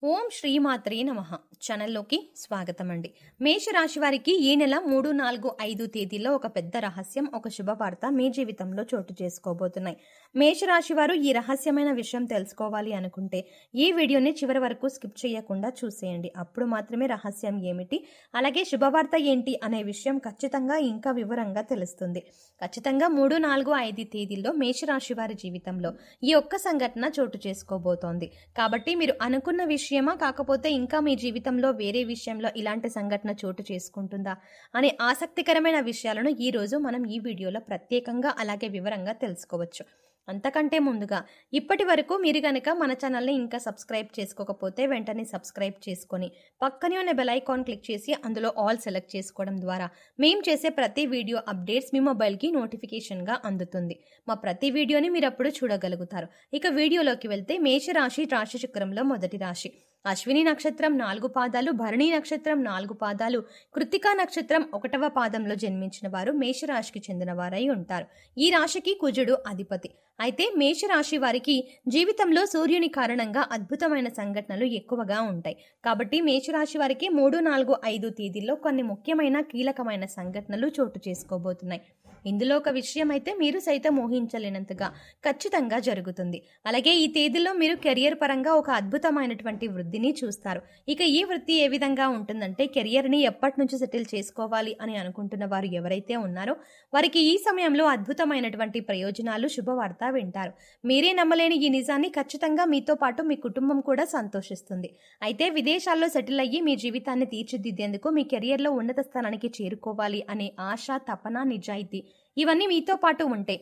ఓం శ్రీమాత్రే నమః ఛానల్లోకి స్వాగతం అండి. మేషరాశి వారికి ఈ నెల 3, 4, 5 తేదీల్లో ఒక పెద్ద రహస్యం, ఒక శుభవార్త మీ జీవితంలో చోటు చేసుకోబోతున్నాయి. మేషరాశి వారు ఈ రహస్యమైన విషయం తెలుసుకోవాలి అనుకుంటే ఈ వీడియోని చివరి వరకు స్కిప్ చేయకుండా చూసేయండి. అప్పుడు మాత్రమే రహస్యం ఏమిటి, అలాగే శుభవార్త ఏంటి అనే విషయం ఖచ్చితంగా ఇంకా వివరంగా తెలుస్తుంది. ఖచ్చితంగా 3, 4, 5 తేదీల్లో మేషరాశి వారి జీవితంలో ఈ ఒక్క సంఘటన చోటు చేసుకోబోతోంది. కాబట్టి మీరు అనుకున్న విషయమా, కాకపోతే ఇంకా మీ జీవితంలో వేరే విషయంలో ఇలాంటి సంఘటన చోటు చేసుకుంటుందా అనే ఆసక్తికరమైన విషయాలను ఈ రోజు మనం ఈ వీడియోలో ప్రత్యేకంగా అలాగే వివరంగా తెలుసుకోవచ్చు. అంతకంటే ముందుగా ఇప్పటి వరకు మీరు కనుక మన ఛానల్ని ఇంకా సబ్స్క్రైబ్ చేసుకోకపోతే వెంటనే సబ్స్క్రైబ్ చేసుకొని పక్కనే ఉన్న బెల్ ఐకాన్ క్లిక్ చేసి అందులో ఆల్ సెలెక్ట్ చేసుకోవడం ద్వారా మేము చేసే ప్రతి వీడియో అప్డేట్స్ మీ మొబైల్కి నోటిఫికేషన్గా అందుతుంది. మా ప్రతి వీడియోని మీరు అప్పుడు చూడగలుగుతారు. ఇక వీడియోలోకి వెళ్తే మేషరాశి రాశి చక్రంలో మొదటి రాశి. అశ్విని నక్షత్రం 4 పాదాలు, భరణి నక్షత్రం 4 పాదాలు, కృత్తికా నక్షత్రం 1వ పాదంలో జన్మించిన వారు మేషరాశికి చెందిన వారై ఉంటారు. ఈ రాశికి కుజుడు అధిపతి. అయితే మేషరాశి వారికి జీవితంలో సూర్యుని కారణంగా అద్భుతమైన సంఘటనలు ఎక్కువగా ఉంటాయి. కాబట్టి మేషరాశి వారికి 3, 4, 5 తేదీల్లో కొన్ని ముఖ్యమైన కీలకమైన సంఘటనలు చోటు చేసుకోబోతున్నాయి. ఇందులో ఒక విషయం అయితే మీరు సైతం ఊహించలేనంతగా ఖచ్చితంగా జరుగుతుంది. అలాగే ఈ తేదీల్లో మీరు కెరియర్ పరంగా ఒక అద్భుతమైనటువంటి వృద్ధిని చూస్తారు. ఇక ఈ వృత్తి ఏ విధంగా ఉంటుందంటే, కెరియర్ని ఎప్పటి నుంచి సెటిల్ చేసుకోవాలి అని అనుకుంటున్న వారు ఎవరైతే ఉన్నారో వారికి ఈ సమయంలో అద్భుతమైనటువంటి ప్రయోజనాలు, శుభవార్త వింటారు. మీరే నమ్మలేని ఈ నిజాన్ని ఖచ్చితంగా మీతో పాటు మీ కుటుంబం కూడా సంతోషిస్తుంది. అయితే విదేశాల్లో సెటిల్ అయ్యి మీ జీవితాన్ని తీర్చిదిద్దేందుకు, మీ కెరియర్లో ఉన్నత స్థానానికి చేరుకోవాలి అనే ఆశ, తపన, నిజాయితీ ఇవన్నీ మీతో పాటు ఉంటే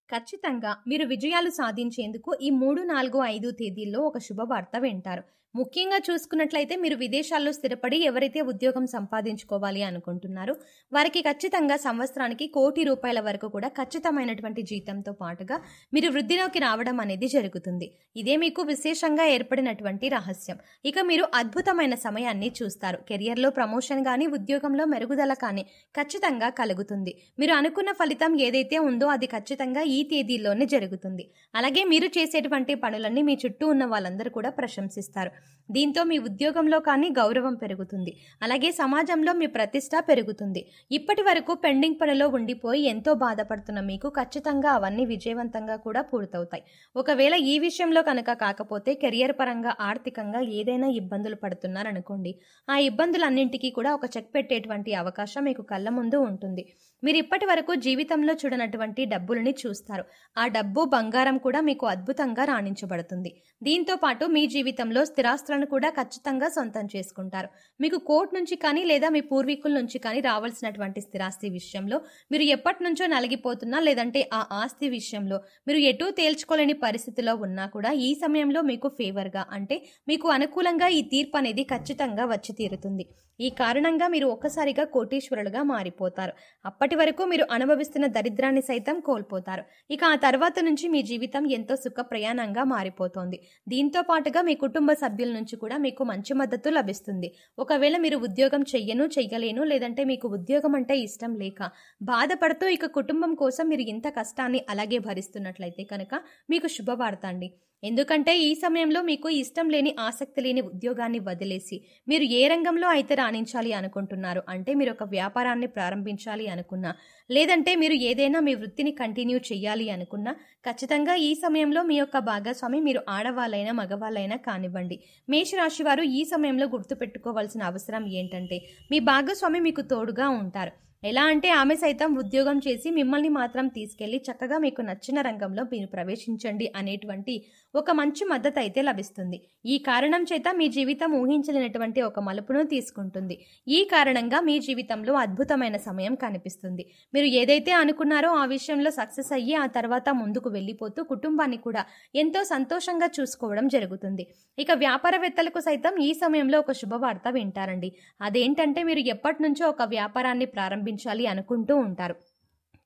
ఖచ్చితంగా మీరు విజయాలు సాధించేందుకు ఈ 3, 4, 5 తేదీల్లో ఒక శుభవార్త వింటారు. ముఖ్యంగా చూసుకున్నట్లయితే మీరు విదేశాల్లో స్థిరపడి ఎవరైతే ఉద్యోగం సంపాదించుకోవాలి అనుకుంటున్నారో వారికి ఖచ్చితంగా సంవత్సరానికి ₹1,00,00,000 వరకు కూడా ఖచ్చితమైనటువంటి జీతంతో పాటుగా మీరు వృద్ధిలోకి రావడం అనేది జరుగుతుంది. ఇదే మీకు విశేషంగా ఏర్పడినటువంటి రహస్యం. ఇక మీరు అద్భుతమైన సమయాన్ని చూస్తారు. కెరియర్లో ప్రమోషన్ కానీ, ఉద్యోగంలో మెరుగుదల కానీ ఖచ్చితంగా కలుగుతుంది. మీరు అనుకున్న ఫలితం ఏదైతే ఉందో అది ఖచ్చితంగా ఈ తేదీల్లోనే జరుగుతుంది. అలాగే మీరు చేసేటువంటి పనులన్నీ మీ చుట్టూ ఉన్న వాళ్ళందరూ కూడా ప్రశంసిస్తారు. దీంతో మీ ఉద్యోగంలో కానీ గౌరవం పెరుగుతుంది. అలాగే సమాజంలో మీ ప్రతిష్ట పెరుగుతుంది. ఇప్పటి వరకు పెండింగ్ పనిలో ఉండిపోయి ఎంతో బాధపడుతున్న మీకు ఖచ్చితంగా అవన్నీ విజయవంతంగా కూడా పూర్తవుతాయి. ఒకవేళ ఈ విషయంలో కనుక కాకపోతే కెరియర్ పరంగా, ఆర్థికంగా ఏదైనా ఇబ్బందులు పడుతున్నారనుకోండి, ఆ ఇబ్బందులన్నింటికీ కూడా ఒక చెక్ పెట్టేటువంటి అవకాశం మీకు కళ్ళ ముందు ఉంటుంది. మీరు ఇప్పటి వరకు జీవితంలో చూడనటువంటి డబ్బులని చూస్తారు. ఆ డబ్బు, బంగారం కూడా మీకు అద్భుతంగా రాణించబడుతుంది. దీంతో పాటు మీ జీవితంలో స్థిరాస్తులను కూడా ఖచ్చితంగా సొంతం చేసుకుంటారు. మీకు కోర్టు నుంచి కానీ లేదా మీ పూర్వీకుల నుంచి కానీ రావాల్సినటువంటి స్థిరాస్తి విషయంలో మీరు ఎప్పటి నుంచో నలిగిపోతున్నా, లేదంటే ఆ ఆస్తి విషయంలో మీరు ఎటూ తేల్చుకోలేని పరిస్థితిలో ఉన్నా కూడా ఈ సమయంలో మీకు ఫేవర్గా, అంటే మీకు అనుకూలంగా ఈ తీర్పు అనేది ఖచ్చితంగా వచ్చి తీరుతుంది. ఈ కారణంగా మీరు ఒక్కసారిగా కోటీశ్వరులుగా మారిపోతారు. అప్పటి వరకు మీరు అనుభవిస్తున్న దరిద్రాన్ని సైతం కోల్పోతారు. ఇక ఆ తర్వాత నుంచి మీ జీవితం ఎంతో సుఖ ప్రయాణంగా మారిపోతోంది. దీంతో పాటుగా మీ కుటుంబ సభ్యుల నుంచి కూడా మీకు మంచి మద్దతు లభిస్తుంది. ఒకవేళ మీరు ఉద్యోగం చెయ్యలేను, లేదంటే మీకు ఉద్యోగం అంటే ఇష్టం లేక బాధపడుతూ ఇక కుటుంబం కోసం మీరు ఇంత కష్టాన్ని అలాగే భరిస్తున్నట్లయితే కనుక మీకు శుభవార్త అండి. ఎందుకంటే ఈ సమయంలో మీకు ఇష్టం లేని, ఆసక్తి లేని ఉద్యోగాన్ని వదిలేసి మీరు ఏ రంగంలో అయితే రాణించాలి అనుకుంటున్నారు, అంటే మీరు ఒక వ్యాపారాన్ని ప్రారంభించాలి అనుకున్నా, లేదంటే మీరు ఏదైనా మీ వృత్తిని కంటిన్యూ చేయాలి అనుకున్నా ఖచ్చితంగా ఈ సమయంలో మీ యొక్క భాగస్వామి, మీరు ఆడవాళ్ళైనా మగవాళ్ళైనా కానివ్వండి, మేషరాశి వారు ఈ సమయంలో గుర్తుపెట్టుకోవాల్సిన అవసరం ఏంటంటే మీ భాగస్వామి మీకు తోడుగా ఉంటారు. ఎలా అంటే ఆమె సైతం ఉద్యోగం చేసి మిమ్మల్ని మాత్రం తీసుకెళ్లి చక్కగా మీకు నచ్చిన రంగంలో మీరు ప్రవేశించండి అనేటువంటి ఒక మంచి మద్దతు అయితే లభిస్తుంది. ఈ కారణం చేత మీ జీవితం ఊహించలేనటువంటి ఒక మలుపును తీసుకుంటుంది. ఈ కారణంగా మీ జీవితంలో అద్భుతమైన సమయం కనిపిస్తుంది. మీరు ఏదైతే అనుకున్నారో ఆ విషయంలో సక్సెస్ అయ్యి ఆ తర్వాత ముందుకు వెళ్ళిపోతూ కుటుంబాన్ని కూడా ఎంతో సంతోషంగా చూసుకోవడం జరుగుతుంది. ఇక వ్యాపారవేత్తలకు సైతం ఈ సమయంలో ఒక శుభవార్త వింటారండి. అదేంటంటే మీరు ఎప్పటి నుంచో ఒక వ్యాపారాన్ని ప్రారంభించాలి అనుకుంటూ ఉంటారు.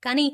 కానీ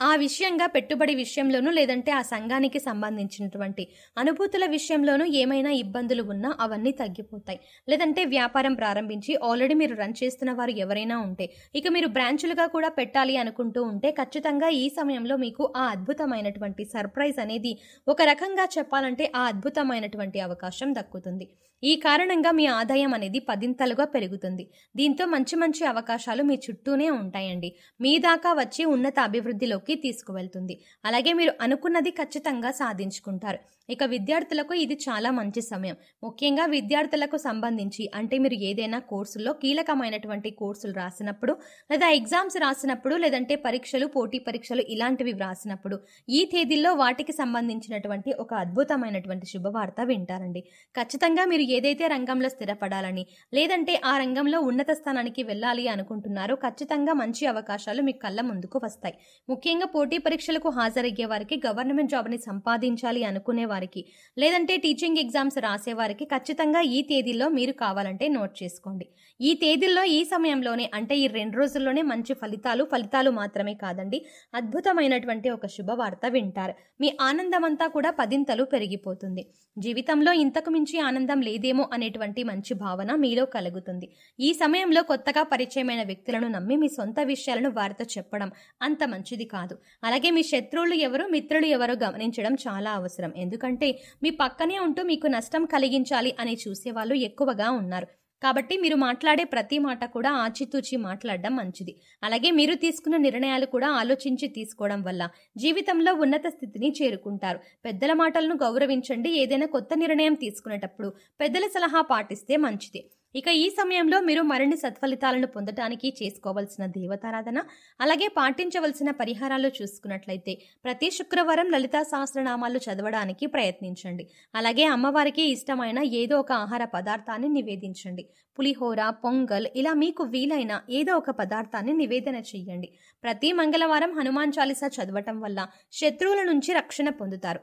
ఆ విషయంగా పెట్టుబడి విషయంలోనూ లేదంటే ఆ సంఘానికి సంబంధించినటువంటి అనుభూతుల విషయంలోనూ ఏమైనా ఇబ్బందులు ఉన్నా అవన్నీ తగ్గిపోతాయి. లేదంటే వ్యాపారం ప్రారంభించి ఆల్రెడీ మీరు రన్ చేస్తున్న వారు ఎవరైనా ఉంటే ఇక మీరు బ్రాంచులుగా కూడా పెట్టాలి అనుకుంటూ ఉంటే ఖచ్చితంగా ఈ సమయంలో మీకు ఆ అద్భుతమైనటువంటి సర్ప్రైజ్ అనేది ఒక రకంగా చెప్పాలంటే ఆ అద్భుతమైనటువంటి అవకాశం దక్కుతుంది. ఈ కారణంగా మీ ఆదాయం అనేది 10ంతలుగా పెరుగుతుంది. దీంతో మంచి మంచి అవకాశాలు మీ చుట్టూనే ఉంటాయండి. మీ దాకా వచ్చి ఉన్నత అభివృద్ధిలోకి తీసుకువెళ్తుంది. అలాగే మీరు అనుకున్నది ఖచ్చితంగా సాధించుకుంటారు. ఇక విద్యార్థులకు ఇది చాలా మంచి సమయం. ముఖ్యంగా విద్యార్థులకు సంబంధించి అంటే మీరు ఏదైనా కోర్సుల్లో కీలకమైనటువంటి కోర్సులు రాసినప్పుడు లేదా ఎగ్జామ్స్ రాసినప్పుడు లేదంటే పరీక్షలు పోటీ పరీక్షలు ఇలాంటివి వ్రాసినప్పుడు ఈ తేదీల్లో వాటికి సంబంధించినటువంటి ఒక అద్భుతమైనటువంటి శుభవార్త వింటారండి. ఖచ్చితంగా మీరు ఏదైతే రంగంలో స్థిరపడాలని లేదంటే ఆ రంగంలో ఉన్నత స్థానానికి వెళ్ళాలి అనుకుంటున్నారో ఖచ్చితంగా మంచి అవకాశాలు మీ కళ్ళ ముందుకు వస్తాయి. ముఖ్యంగా పోటీ పరీక్షలకు హాజరయ్యే వారికి, గవర్నమెంట్ జాబ్ని సంపాదించాలి అనుకునే వారికి లేదంటే టీచింగ్ ఎగ్జామ్స్ రాసేవారికి ఖచ్చితంగా ఈ తేదీల్లో మీరు కావాలంటే నోట్ చేసుకోండి. ఈ తేదీల్లో ఈ సమయంలోనే అంటే ఈ 2 రోజుల్లోనే మంచి ఫలితాలు మాత్రమే కాదండి, అద్భుతమైనటువంటి ఒక శుభవార్త వింటారు. మీ ఆనందమంతా కూడా 10ంతలు పెరిగిపోతుంది. జీవితంలో ఇంతకు మించి ఆనందం లేదేమో అనేటువంటి మంచి భావన మీలో కలుగుతుంది. ఈ సమయంలో కొత్తగా పరిచయమైన వ్యక్తులను నమ్మి మీ సొంత విషయాలను వారితో చెప్పడం అంత మంచిది కాదు. అలాగే మీ శత్రువులు ఎవరు, మిత్రులు ఎవరో గమనించడం చాలా అవసరం. ఎందుకంటే మీ పక్కనే ఉంటూ మీకు నష్టం కలిగించాలి అని చూసేవాళ్ళు ఎక్కువగా ఉన్నారు. కాబట్టి మీరు మాట్లాడే ప్రతి మాట కూడా ఆచితూచి మాట్లాడడం మంచిది. అలాగే మీరు తీసుకున్న నిర్ణయాలు కూడా ఆలోచించి తీసుకోవడం వల్ల జీవితంలో ఉన్నత స్థితిని చేరుకుంటారు. పెద్దల మాటలను గౌరవించండి. ఏదైనా కొత్త నిర్ణయం తీసుకునేటప్పుడు పెద్దల సలహా పాటిస్తే మంచిది. ఇక ఈ సమయంలో మీరు మరిన్ని సత్ఫలితాలను పొందడానికి చేసుకోవలసిన దేవతారాధన అలాగే పాటించవలసిన పరిహారాలు చూసుకున్నట్లయితే ప్రతి శుక్రవారం లలితా సహస్రనామాలు చదవడానికి ప్రయత్నించండి. అలాగే అమ్మవారికి ఇష్టమైన ఏదో ఒక ఆహార పదార్థాన్ని నివేదించండి. పులిహోర, పొంగల్ ఇలా మీకు వీలైన ఏదో ఒక పదార్థాన్ని నివేదన చెయ్యండి. ప్రతి మంగళవారం హనుమాన్ చాలీసా చదవటం వల్ల శత్రువుల నుంచి రక్షణ పొందుతారు.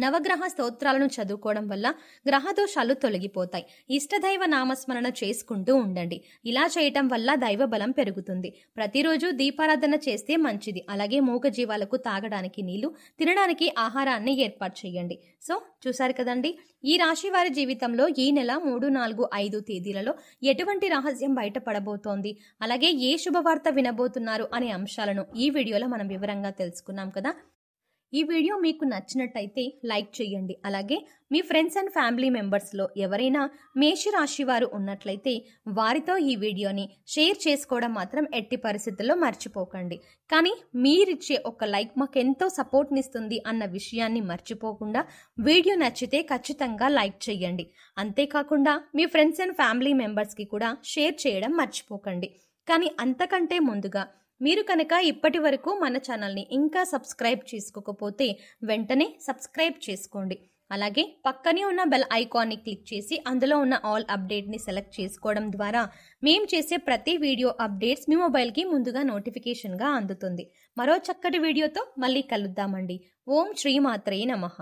నవగ్రహ స్తోత్రాలను చదువుకోవడం వల్ల గ్రహదోషాలు తొలగిపోతాయి. ఇష్టదైవ నామస్మరణ చేసుకుంటూ ఉండండి. ఇలా చేయటం వల్ల దైవ బలం పెరుగుతుంది. ప్రతిరోజు దీపారాధన చేస్తే మంచిది. అలాగే మూగజీవాలకు తాగడానికి నీళ్లు, తినడానికి ఆహారాన్ని ఏర్పాటు చేయండి. సో చూసారు కదండి, ఈ రాశి వారి జీవితంలో ఈ నెల 3, 4, 5 తేదీలలో ఎటువంటి రహస్యం బయటపడబోతోంది, అలాగే ఏ శుభవార్త వినబోతున్నారు అనే అంశాలను ఈ వీడియోలో మనం వివరంగా తెలుసుకున్నాం కదా. ఈ వీడియో మీకు నచ్చినట్టయితే లైక్ చేయండి. అలాగే మీ ఫ్రెండ్స్ అండ్ ఫ్యామిలీ మెంబర్స్లో ఎవరైనా మేషరాశి వారు ఉన్నట్లయితే వారితో ఈ వీడియోని షేర్ చేసుకోవడం మాత్రం ఎట్టి పరిస్థితుల్లో మర్చిపోకండి. కానీ మీరిచ్చే ఒక లైక్ మాకు ఎంతో సపోర్ట్నిస్తుంది అన్న విషయాన్ని మర్చిపోకుండా వీడియో నచ్చితే ఖచ్చితంగా లైక్ చేయండి. అంతేకాకుండా మీ ఫ్రెండ్స్ అండ్ ఫ్యామిలీ మెంబర్స్కి కూడా షేర్ చేయడం మర్చిపోకండి. కానీ అంతకంటే ముందుగా మీరు కనుక ఇప్పటి వరకు మన ఛానల్ని ఇంకా సబ్స్క్రైబ్ చేసుకోకపోతే వెంటనే సబ్స్క్రైబ్ చేసుకోండి. అలాగే పక్కనే ఉన్న బెల్ ఐకాన్ని క్లిక్ చేసి అందులో ఉన్న ఆల్ అప్డేట్ని సెలెక్ట్ చేసుకోవడం ద్వారా మేము చేసే ప్రతి వీడియో అప్డేట్స్ మీ మొబైల్కి ముందుగా నోటిఫికేషన్గా అందుతుంది. మరో చక్కటి వీడియోతో మళ్ళీ కలుద్దామండి. ఓం శ్రీమాత్రే నమః.